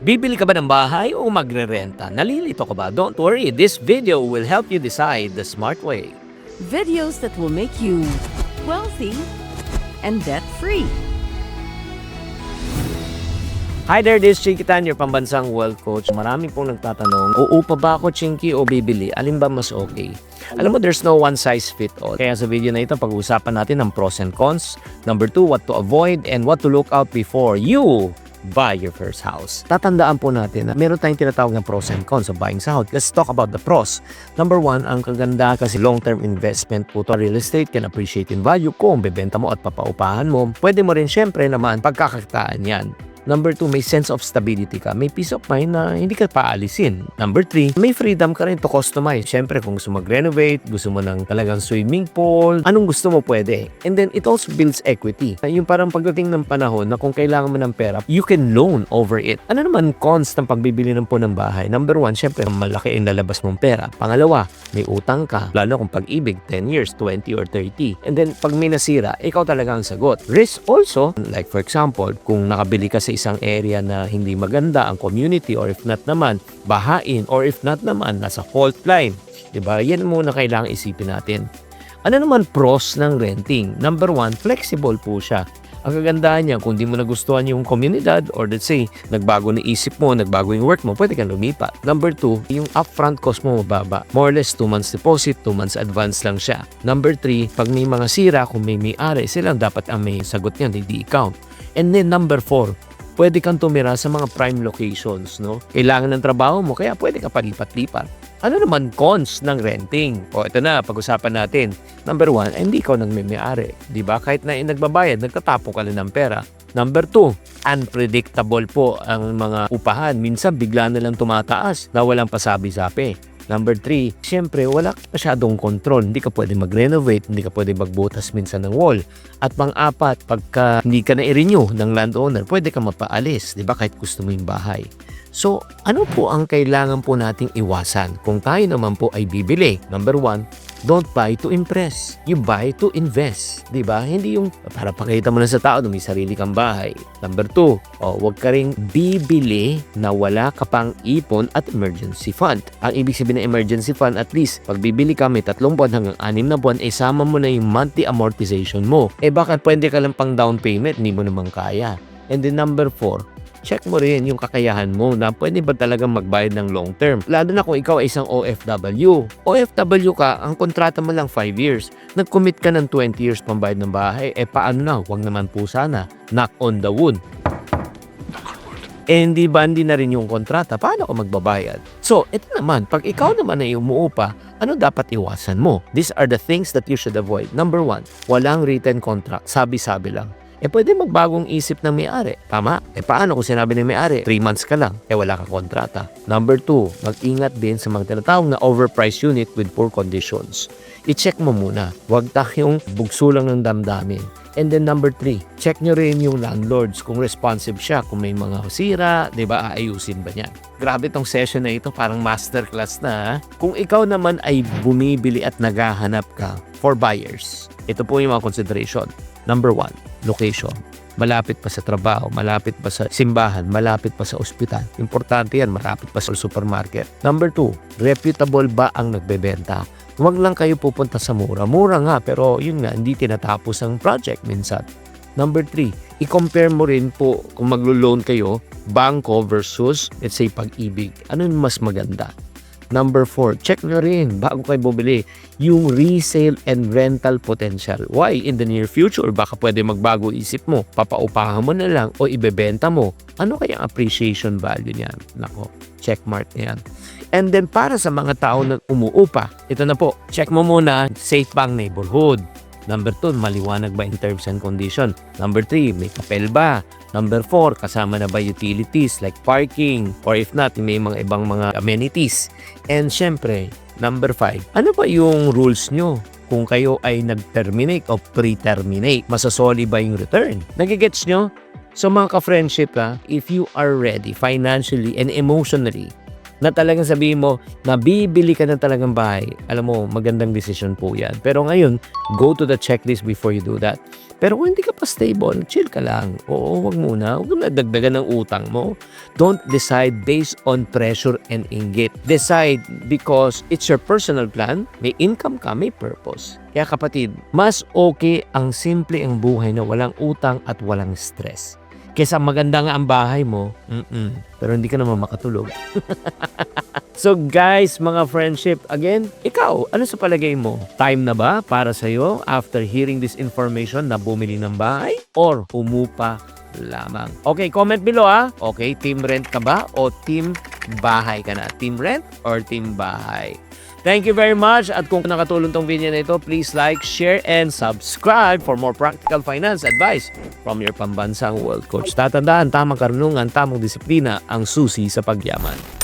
Bibili ka ba ng bahay o magre-renta? Nalilito ka ba? Don't worry, this video will help you decide the smart way. Videos that will make you wealthy and debt-free. Hi there, this is Chinky Tan, your pambansang wealth coach. Marami pong nagtatanong, uupa ba ako, Chinky, o bibili? Alin ba mas okay? Alam mo, there's no one size fit all. Kaya sa video na ito, pag-uusapan natin ang pros and cons. Number 2, what to avoid and what to look out before you buy your first house. Tatandaan po natin na meron tayong tinatawag na pros and cons of buying sa house. Let's talk about the pros. Number 1, ang kaganda kasi long-term investment po to. Real estate can appreciate in value kung bebenta mo at papaupahan mo. Pwede mo rin syempre naman pagkakakitaan yan. Number 2, may sense of stability ka. May peace of mind na hindi ka paalisin. Number 3, may freedom ka rin to customize. Siyempre, kung gusto mag-renovate, gusto mo ng talagang swimming pool, anong gusto mo pwede. And then, it also builds equity. Yung parang pagdating ng panahon na kung kailangan mo ng pera, you can loan over it. Ano naman cons ng pagbibili ng po ng bahay? Number 1, siyempre, malaki ang lalabas mong pera. Pangalawa, may utang ka. Lalo kung pag-ibig, 10 years, 20 or 30. And then, pag may nasira, ikaw talaga ang sagot. Risk also, like for example, kung nakabili ka sa isang area na hindi maganda ang community, or if not naman bahain, or if not naman nasa fault line, diba? Yan muna kailangan isipin natin. Ano naman pros ng renting? Number 1, flexible po siya. Ang kagandahan niya, kung di mo nagustuhan yung komunidad, or let's say, nagbago na isip mo, nagbago yung work mo, pwede kang lumipat. Number 2, yung upfront cost mo mababa. More or less 2 months deposit, 2 months advance lang siya. Number 3, pag may mga sira, kung may may-ari, silang dapat ang may sagot niyan, hindi ikaw. And then number 4, pwede kang tumira sa mga prime locations, no? Kailangan ng trabaho mo, kaya pwede ka palipat-lipat. Ano naman cons ng renting? O ito na, pag-usapan natin. Number 1, hindi ikaw nang may-ari. Diba? Kahit na nagbabayad, nagtatapon ka lang ng pera. Number 2, unpredictable po ang mga upahan. Minsan, bigla na lang tumataas na walang pasabi-sabi. Number 3, siyempre wala masyadong control. Hindi ka pwede mag-renovate, hindi ka pwede magbutas minsan ng wall. At pang-apat, pagka hindi ka na-renew ng landowner, pwede ka mapaalis, di ba? Kahit gusto mo yung bahay. So, ano po ang kailangan po nating iwasan kung tayo naman po ay bibili? Number 1, don't buy to impress. You buy to invest. Diba? Hindi yung para pakita mo na sa tao na may sarili kang bahay. Number 2, huwag ka rin bibili na wala ka pang ipon at emergency fund. Ang ibig sabihin ng emergency fund, at least, pag bibili ka may 3 buwan hanggang 6 na buwan, sama mo na yung monthly amortization mo. Baka pwede ka lang pang down payment, hindi mo naman kaya. And then number 4, check mo rin yung kakayahan mo na pwede ba talagang magbayad ng long term. Lalo na kung ikaw ay isang OFW. OFW ka, ang kontrata mo lang 5 years. Nag-commit ka ng 20 years pambayad ng bahay. Paano na? Huwag naman po sana. Knock on the wood. Hindi na rin yung kontrata, paano ko magbabayad? So, ito naman, pag ikaw naman ay umuupa, ano dapat iwasan mo? These are the things that you should avoid. Number 1, walang written contract. Sabi-sabi lang. Pwede magbagong isip ng may-ari. Tama? Paano kung sinabi ng may-ari, 3 months ka lang, wala kang kontrata. Number 2, mag-ingat din sa mga tinatawag na overpriced unit with poor conditions. I-check mo muna. Huwag tayong bugso lang ng damdamin. And then number 3, check nyo rin yung landlords kung responsive siya, kung may mga sira, di ba, aayusin ba niya. Grabe tong session na ito, parang masterclass na. Kung ikaw naman ay bumibili at naghahanap ka for buyers, ito po yung mga consideration. Number 1, location. Malapit pa sa trabaho, malapit pa sa simbahan, malapit pa sa ospital. Importante yan, malapit pa sa supermarket. Number 2, reputable ba ang nagbebenta? Huwag lang kayo pupunta sa mura. Mura nga, pero yun nga, hindi tinatapos ang project minsan. Number 3, i-compare mo rin po kung maglo-loan kayo, bangko versus, let's say, Pag-ibig. Ano yung mas maganda? Number 4, check nyo rin bago kayo bumili yung resale and rental potential. Why? In the near future, baka pwede magbago isip mo. Papaupahan mo na lang o ibebenta mo. Ano kaya ang appreciation value niyan? Nako, checkmark na yan. And then para sa mga tao na umuupa, ito na po, check mo muna, safe bang neighborhood? Number 2, maliwanag ba in terms and condition? Number 3, may papel ba? Number 4, kasama na ba utilities like parking? Or if not, may mga ibang mga amenities. And syempre, number 5, ano ba yung rules nyo? Kung kayo ay nag-terminate o pre-terminate, masasoli ba yung return? Nagigets nyo? So mga ka-friendship, if you are ready financially and emotionally, na talagang sabihin mo na bibili ka na talagang bahay, alam mo, magandang decision po yan. Pero ngayon, go to the checklist before you do that. Pero kung hindi ka pa stable, chill ka lang. Oo, wag muna. Huwag mo na dagdagan ng utang mo. Don't decide based on pressure and inggit. Decide because it's your personal plan. May income ka, may purpose. Kaya kapatid, mas okay ang simple ang buhay na walang utang at walang stress. Kesa maganda nga ang bahay mo, pero hindi ka naman makatulog. So guys, mga friendship, again, ikaw, ano sa palagay mo? Time na ba para sa'yo after hearing this information na bumili ng bahay or umupa lamang? Okay, comment below Okay, team rent ka ba o team bahay ka na? Team rent or team bahay? Thank you very much at kung nakatulong tong video na ito, please like, share, and subscribe for more practical finance advice from your pambansang wealth coach. Tatandaan, tamang karunungan, tamang disiplina ang susi sa pagyaman.